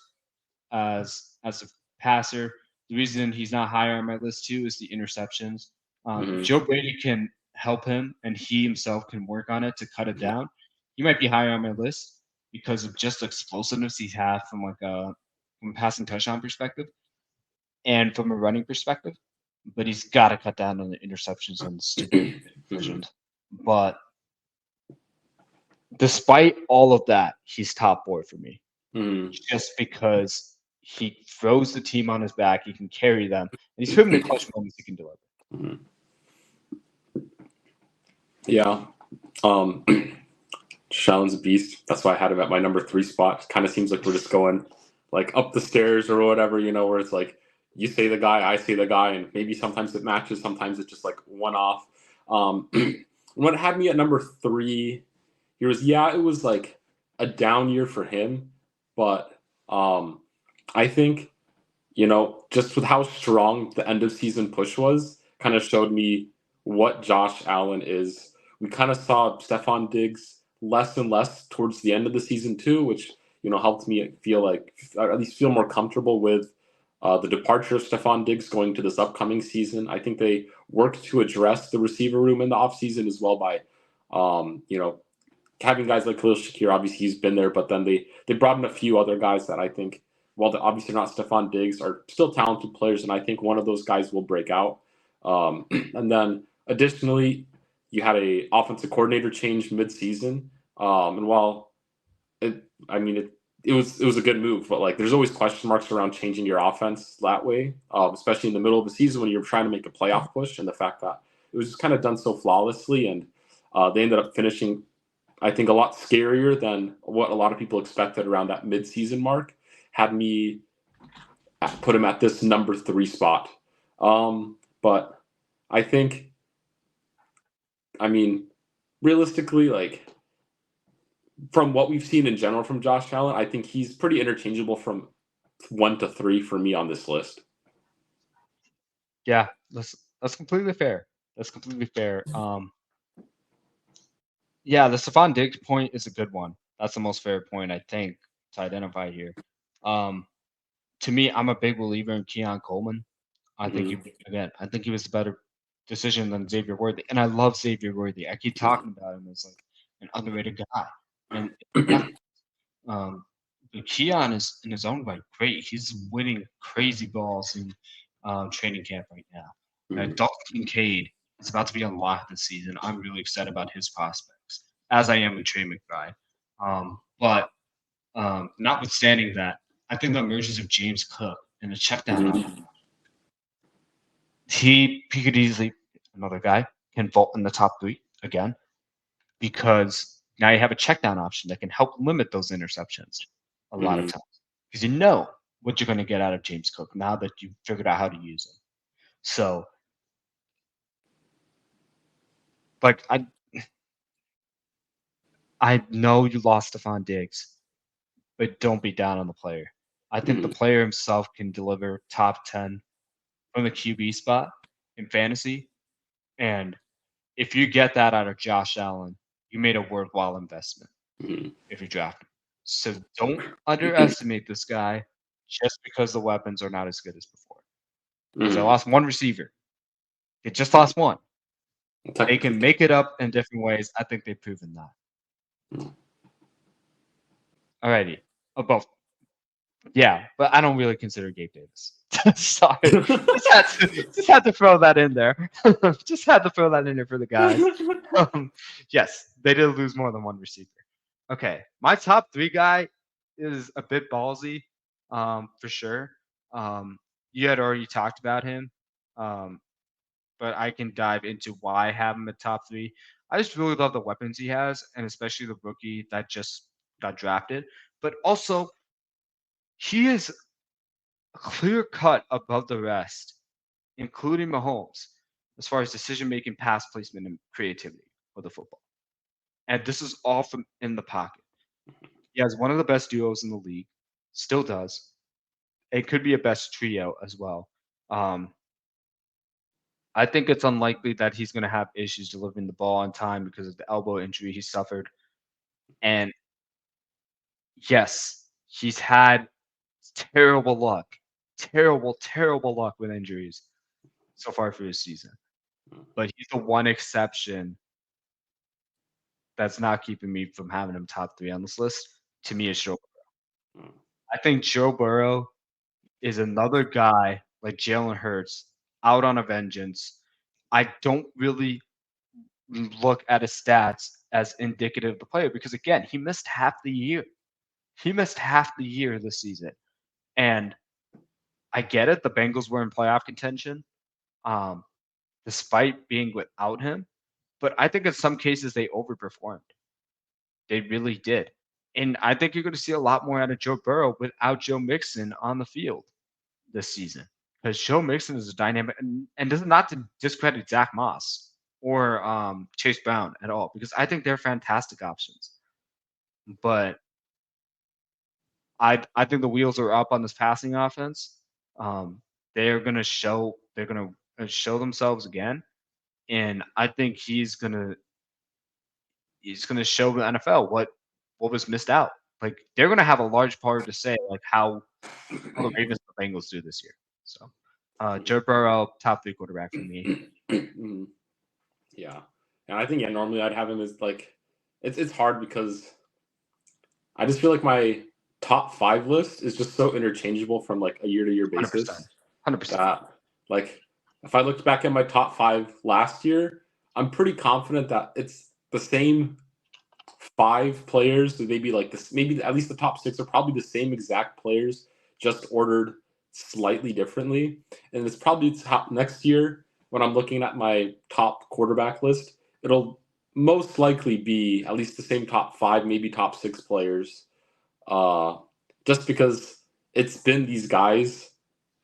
as a passer. The reason he's not higher on my list too is the interceptions. Joe Brady can help him, and he himself can work on it to cut it down. He might be higher on my list because of just the explosiveness he's had from a passing touchdown perspective and from a running perspective. But he's got to cut down on the interceptions and stupid decisions. But Despite all of that, he's top 4 for me. Mm. Just because he throws the team on his back, he can carry them, and he's proven in clutch moments he can deliver. Mm. Yeah. Shallon's a beast. That's why I had him at my number 3 spot. Kind of seems like we're just going like up the stairs or whatever, where it's like you say the guy, I say the guy, and maybe sometimes it matches, sometimes it's just like one off. What had me at number 3, it was like a down year for him, but I think just with how strong the end of season push was, kind of showed me what Josh Allen is. We kind of saw Stephon Diggs less and less towards the end of the season too, which helped me feel at least feel more comfortable with the departure of Stephon Diggs going to this upcoming season. I think they worked to address the receiver room in the offseason as well by having guys like Khalil Shakir. Obviously he's been there, but then they brought in a few other guys that I think, while they're obviously not Stephon Diggs, are still talented players, and I think one of those guys will break out. And then additionally, you had a offensive coordinator change mid-season, and while it was a good move, but like there's always question marks around changing your offense that way, especially in the middle of the season when you're trying to make a playoff push, and the fact that it was just kind of done so flawlessly, and they ended up finishing, I think, a lot scarier than what a lot of people expected around that mid-season mark. Had me put him at this number 3 spot. But I think, realistically, like from what we've seen in general from Josh Allen, I think he's pretty interchangeable from 1 to 3 for me on this list. Yeah, that's completely fair. That's completely fair. Yeah, the Stephon Diggs point is a good one. That's the most fair point, I think, to identify here. To me, I'm a big believer in Keon Coleman. I think I think he was a better decision than Xavier Worthy, and I love Xavier Worthy. I keep talking about him as like an underrated guy, and but Keon is in his own way great. He's winning crazy balls in training camp right now. Dalton Kincaid is about to be unlocked this season. I'm really excited about his prospects, as I am with Trey McBride. But notwithstanding that, I think the emergence of James Cook and the check down option, he could easily, another guy, can vault in the top 3 again, because now you have a check down option that can help limit those interceptions a lot of times. Because you know what you're going to get out of James Cook now that you've figured out how to use him. So, like, I know you lost Stephon Diggs, but don't be down on the player. I think the player himself can deliver top 10 from the QB spot in fantasy. And if you get that out of Josh Allen, you made a worthwhile investment if you draft him. So don't underestimate this guy just because the weapons are not as good as before. Because they lost one receiver. They just lost one. They can make it up in different ways. I think they've proven that. Alrighty. Yeah, but I don't really consider Gabe Davis. Sorry. just had to throw that in there. Just had to throw that in there for the guys. Yes, they did lose more than one receiver. Okay, my top 3 guy is a bit ballsy, for sure. You had already talked about him, but I can dive into why I have him at top 3. I just really love the weapons he has, and especially the rookie that just got drafted. But also, he is clear cut above the rest, including Mahomes, as far as decision making, pass placement, and creativity with the football. And this is all from in the pocket. He has one of the best duos in the league, still does. It could be a best trio as well. I think it's unlikely that he's going to have issues delivering the ball on time because of the elbow injury he suffered. And yes, he's had terrible luck, terrible luck with injuries so far for this season. But he's the one exception that's not keeping me from having him top 3 on this list. To me, is Joe Burrow. I think Joe Burrow is another guy like Jalen Hurts out on a vengeance. I don't really look at his stats as indicative of the player because, again, he missed half the year. He missed half the year this season. And I get it. The Bengals were in playoff contention despite being without him. But I think in some cases they overperformed. They really did. And I think you're going to see a lot more out of Joe Burrow without Joe Mixon on the field this season. Because Joe Mixon is a dynamic, and does not to discredit Zach Moss or Chase Brown at all, because I think they're fantastic options. But I think the wheels are up on this passing offense. They're going to show themselves again, and I think he's going to show the NFL what was missed out. Like they're going to have a large part to say like how the Ravens and the Bengals do this year. So, Joe Burrow, top 3 quarterback for me. Yeah, and I think normally I'd have him as like it's hard because I just feel like my top 5 list is just so interchangeable from like a year-to-year basis. 100%. Like if I looked back at my top 5 last year, I'm pretty confident that it's the same 5 players. So maybe like this, maybe at least the top 6 are probably the same exact players, just ordered slightly differently. And it's probably next year when I'm looking at my top quarterback list, it'll most likely be at least the same top 5, maybe top 6 players. Just because it's been these guys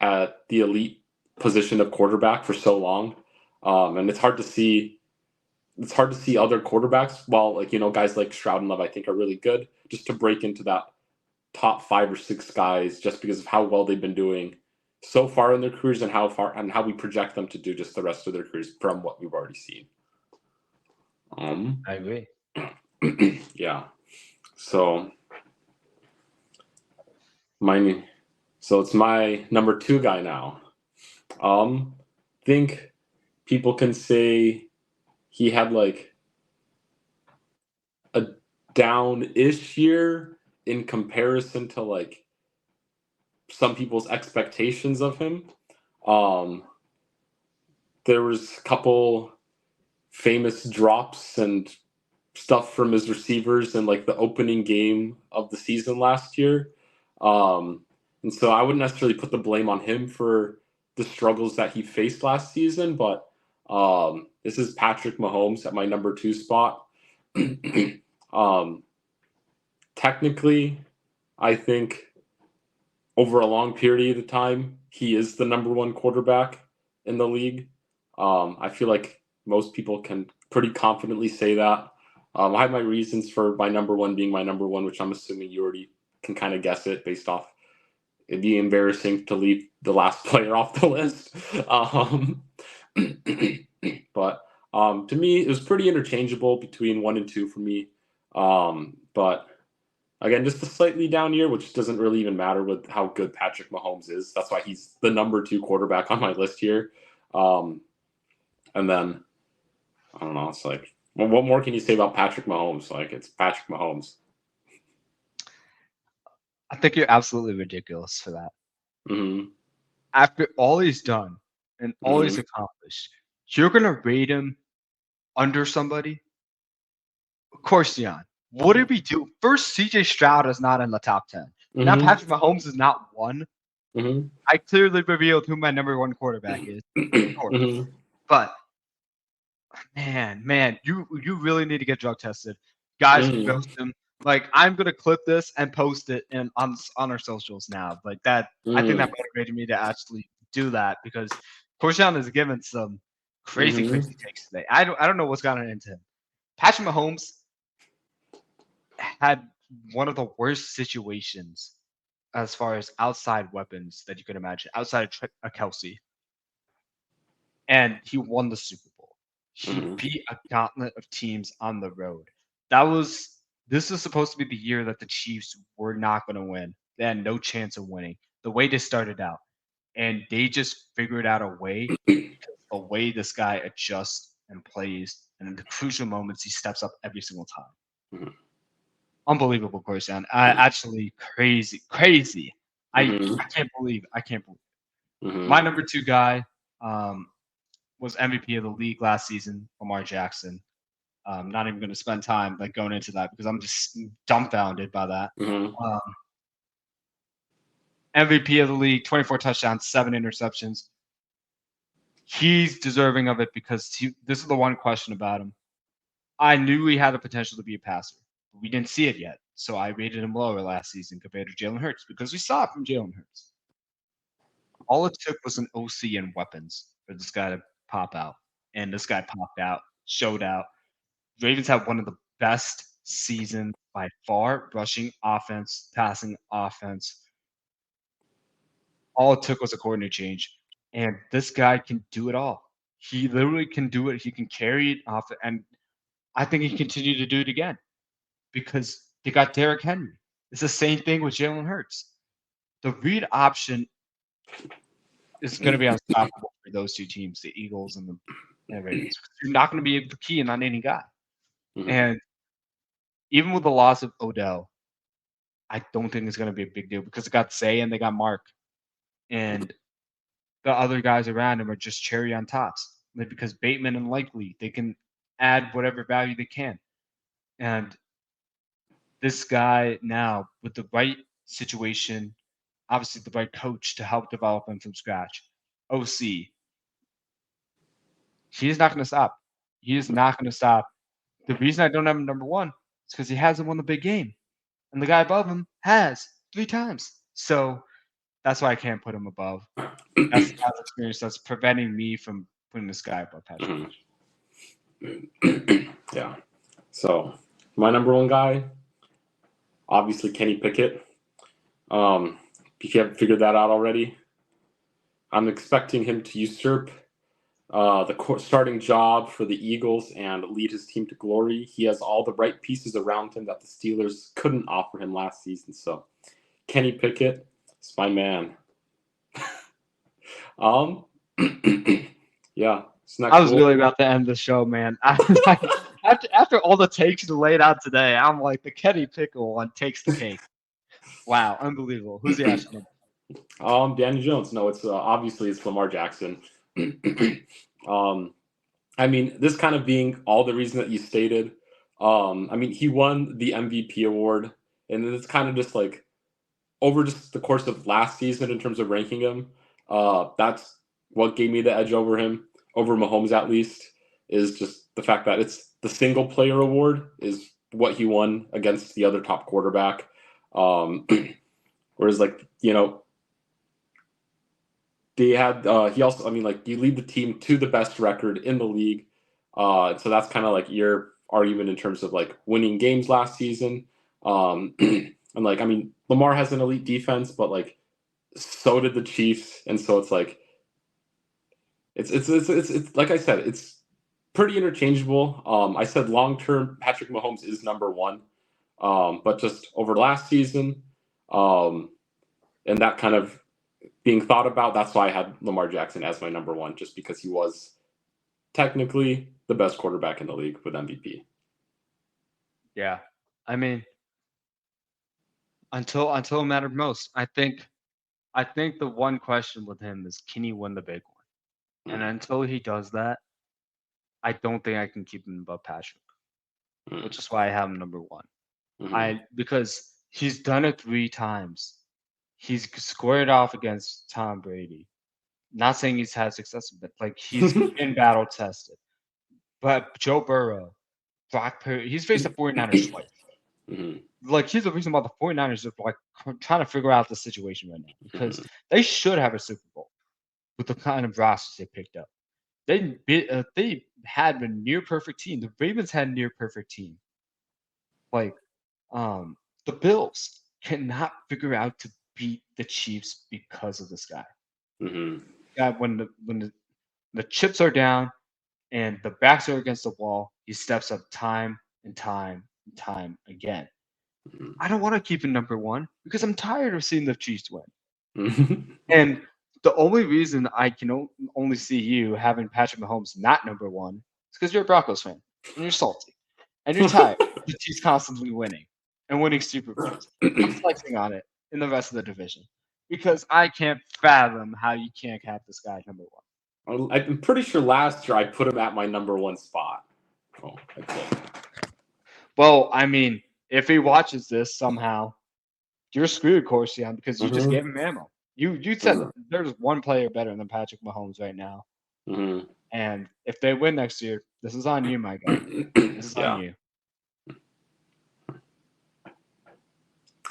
at the elite position of quarterback for so long, and it's hard to see other quarterbacks. While like guys like Stroud and Love, I think are really good, just to break into that top 5 or 6 guys, just because of how well they've been doing so far in their careers and how we project them to do just the rest of their careers from what we've already seen. I agree. Yeah. So it's my number 2 guy now. Think people can say he had like a down-ish year in comparison to like some people's expectations of him. There was a couple famous drops and stuff from his receivers in like the opening game of the season last year. And so I wouldn't necessarily put the blame on him for the struggles that he faced last season, but this is Patrick Mahomes at my number 2 spot. Technically, I think over a long period of time, he is the number 1 quarterback in the league. I feel like most people can pretty confidently say that. I have my reasons for my number 1 being my number 1, which I'm assuming you already can kind of guess it based off. It'd be embarrassing to leave the last player off the list. But to me, it was pretty interchangeable between 1 and 2 for me. But again, just a slightly down year, which doesn't really even matter with how good Patrick Mahomes is. That's why he's the number 2 quarterback on my list here. And then, I don't know, it's like, well, what more can you say about Patrick Mahomes? Like, it's Patrick Mahomes. I think you're absolutely ridiculous for that. Mm-hmm. After all he's done and all he's accomplished, you're going to rate him under somebody? Corstian. What did we do? First, CJ Stroud is not in the top 10. Now Patrick Mahomes is not 1. I clearly revealed who my number 1 quarterback is. But man, you really need to get drug tested. Guys, roast him. Like I'm gonna clip this and post it on our socials now. Like that, I think that motivated me to actually do that because Corstian has given some crazy takes today. I don't know what's gotten into him. Patrick Mahomes had one of the worst situations as far as outside weapons that you could imagine, outside of Kelsey. And he won the Super Bowl. He beat a gauntlet of teams on the road. This is supposed to be the year that the Chiefs were not going to win. They had no chance of winning. The way they started out. And they just figured out a way, a way this guy adjusts and plays. And in the crucial moments, he steps up every single time. Unbelievable, Corstian. Actually, crazy. I can't believe. My number 2 guy was MVP of the league last season, Lamar Jackson. I'm not even going to spend time like going into that because I'm just dumbfounded by that. Mm-hmm. MVP of the league, 24 touchdowns, 7 interceptions. He's deserving of it because this is the one question about him. I knew he had the potential to be a passer. But we didn't see it yet. So I rated him lower last season compared to Jalen Hurts because we saw it from Jalen Hurts. All it took was an OC and weapons for this guy to pop out. And this guy popped out, showed out. Ravens have one of the best seasons by far, rushing offense, passing offense. All it took was a coordinator change. And this guy can do it all. He literally can do it. He can carry it off. And I think he can continue to do it again because they got Derrick Henry. It's the same thing with Jalen Hurts. The read option is going to be unstoppable for those two teams, the Eagles and the Ravens. You're not going to be able to key in on any guy. Mm-hmm. And even with the loss of Odell, I don't think it's going to be a big deal because they got Zay and they got Mark. And the other guys around him are just cherry on tops. Because Bateman and Likely, they can add whatever value they can. And this guy now, with the right situation, obviously the right coach to help develop him from scratch, OC, he is not going to stop. He is not going to stop. The reason I don't have him number one is because he hasn't won the big game. And the guy above him has 3 times. So that's why I can't put him above. That's the experience that's preventing me from putting this guy above Patrick. Yeah. So my number one guy, obviously Kenny Pickett. If you haven't figured that out already, I'm expecting him to usurp the starting job for the Eagles and lead his team to glory. He has all the right pieces around him that the Steelers couldn't offer him last season. So Kenny Pickett is my man. Yeah. I was really about to end the show, man. After all the takes you laid out today, I'm like, the Kenny Pickett one takes the cake. Wow, unbelievable. Who's the Ashton? Danny Jones. No, it's obviously it's Lamar Jackson. I mean, this kind of being all the reason that you stated. I mean, he won the MVP award, and it's kind of just like over just the course of last season in terms of ranking him. That's what gave me the edge over him, over Mahomes at least, is just the fact that it's the single player award is what he won against the other top quarterback. Whereas, like, you know, they had he also, I mean, like, you lead the team to the best record in the league. So that's kind of like your argument in terms of like winning games last season. And like, I mean, Lamar has an elite defense, but like, so did the Chiefs, and so it's like, it's like I said, it's pretty interchangeable. I said long term, Patrick Mahomes is number one, but just over last season, and that kind of being thought about, that's why I had Lamar Jackson as my number one, just because he was technically the best quarterback in the league with MVP. Yeah, I mean, until it mattered most, I think the one question with him is, can he win the big one? And until he does that, I don't think I can keep him above Patrick, which is why I have him number one. Because he's done it 3 times. He's squared off against Tom Brady. Not saying he's had success, but like he's been battle tested. But Joe Burrow, Brock Purdy, he's faced the 49ers twice. Like, he's the reason why the 49ers are like trying to figure out the situation right now, because they should have a Super Bowl with the kind of rosters they picked up. They had a near perfect team. The Ravens had a near perfect team. Like, the Bills cannot figure out to beat the Chiefs because of this guy. When the chips are down and the backs are against the wall, he steps up time and time and time again. I don't want to keep him number one because I'm tired of seeing the Chiefs win. And the only reason I can only see you having Patrick Mahomes not number one is because you're a Broncos fan and you're salty and you're tired of the Chiefs constantly winning and winning Super Bowls. I'm flexing on it in the rest of the division because I can't fathom how you can't have this guy number one. I'm pretty sure last year I put him at my number one spot. Oh, I could. Well, I mean, if he watches this somehow, you're screwed, Corstian, because you just gave him ammo. You said there's one player better than Patrick Mahomes right now. Mm-hmm. And if they win next year, this is on you, my guy. This is on you.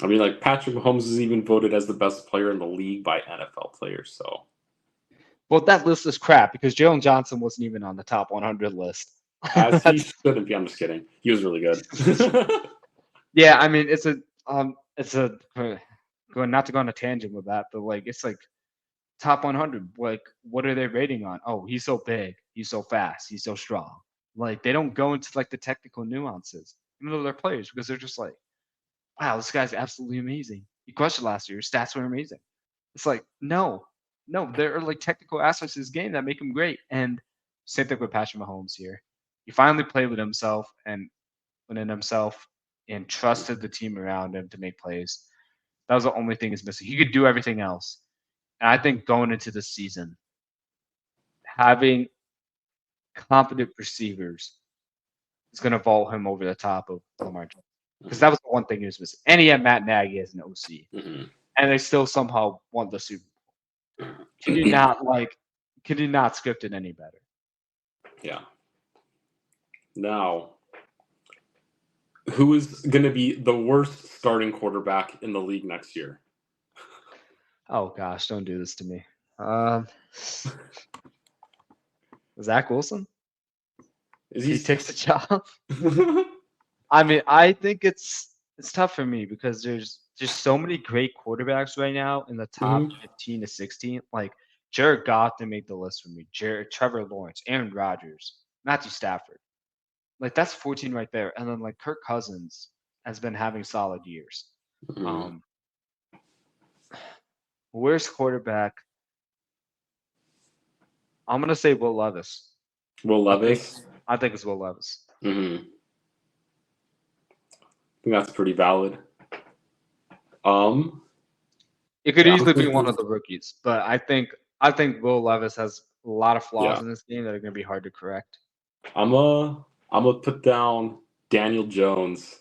I mean, like, Patrick Mahomes is even voted as the best player in the league by NFL players. So, well, that list is crap because Jalen Johnson wasn't even on the top 100 list. as he shouldn't be. I'm just kidding. He was really good. Yeah, I mean, it's a going not to go on a tangent with that, but like it's like top 100. Like, what are they rating on? Oh, he's so big, he's so fast, he's so strong. Like, they don't go into like the technical nuances, even though they're players, because they're just like, wow, this guy's absolutely amazing. He crushed it last year. His stats were amazing. It's like, no, there are like technical aspects of his game that make him great. And same thing with Patrick Mahomes here. He finally played with himself and within himself and trusted the team around him to make plays. That was the only thing he's missing. He could do everything else. And I think going into the season, having competent receivers is going to vault him over the top of Lamar Jackson. Because that was the one thing he was missing. And he had Matt Nagy as an OC. Mm-hmm. And they still somehow won the Super Bowl. Could you not script it any better? Yeah. Now, who is going to be the worst starting quarterback in the league next year? Oh gosh, don't do this to me. Zach Wilson? He takes the job. I mean, I think it's tough for me because there's just so many great quarterbacks right now in the top 15 to 16. Like Jared Goff didn't make the list for me. Trevor Lawrence, Aaron Rodgers, Matthew Stafford. Like that's 14 right there. And then like Kirk Cousins has been having solid years. Worst quarterback? I'm gonna say Will Levis. Will Levis? I think it's Will Levis. Mm-hmm. I think that's pretty valid. It could easily be one of the rookies, but I think Will Levis has a lot of flaws in this game that are going to be hard to correct. I'm gonna put down Daniel Jones.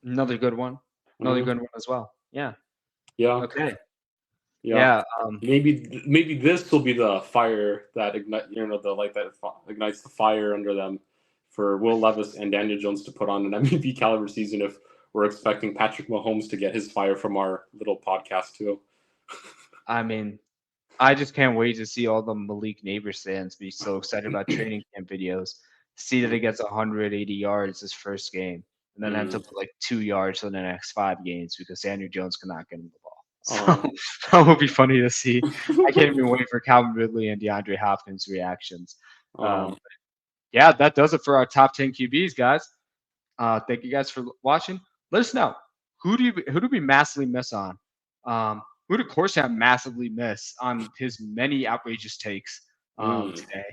Another good one. Another good one as well. Yeah. Yeah. Okay. Yeah. Maybe this will be the fire that ignites the fire under them for Will Levis and Daniel Jones to put on an MVP caliber season if we're expecting Patrick Mahomes to get his fire from our little podcast too. I mean, I just can't wait to see all the Malik Neighbors fans be so excited about training camp videos. See that he gets 180 yards his first game, and then ends up with like 2 yards for the next 5 games because Daniel Jones cannot get him the ball. So that would be funny to see. I can't even wait for Calvin Ridley and DeAndre Hopkins' reactions. Yeah, that does it for our top 10 QBs, guys. Thank you guys for watching. Let us know who do we massively miss on? Who did Corstian massively miss on his many outrageous takes today?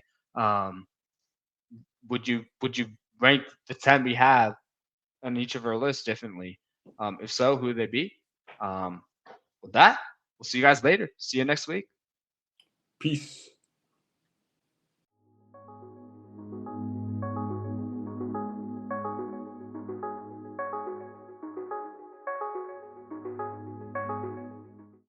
Would you rank the 10 we have on each of our lists differently? If so, who would they be? With that, we'll see you guys later. See you next week. Peace.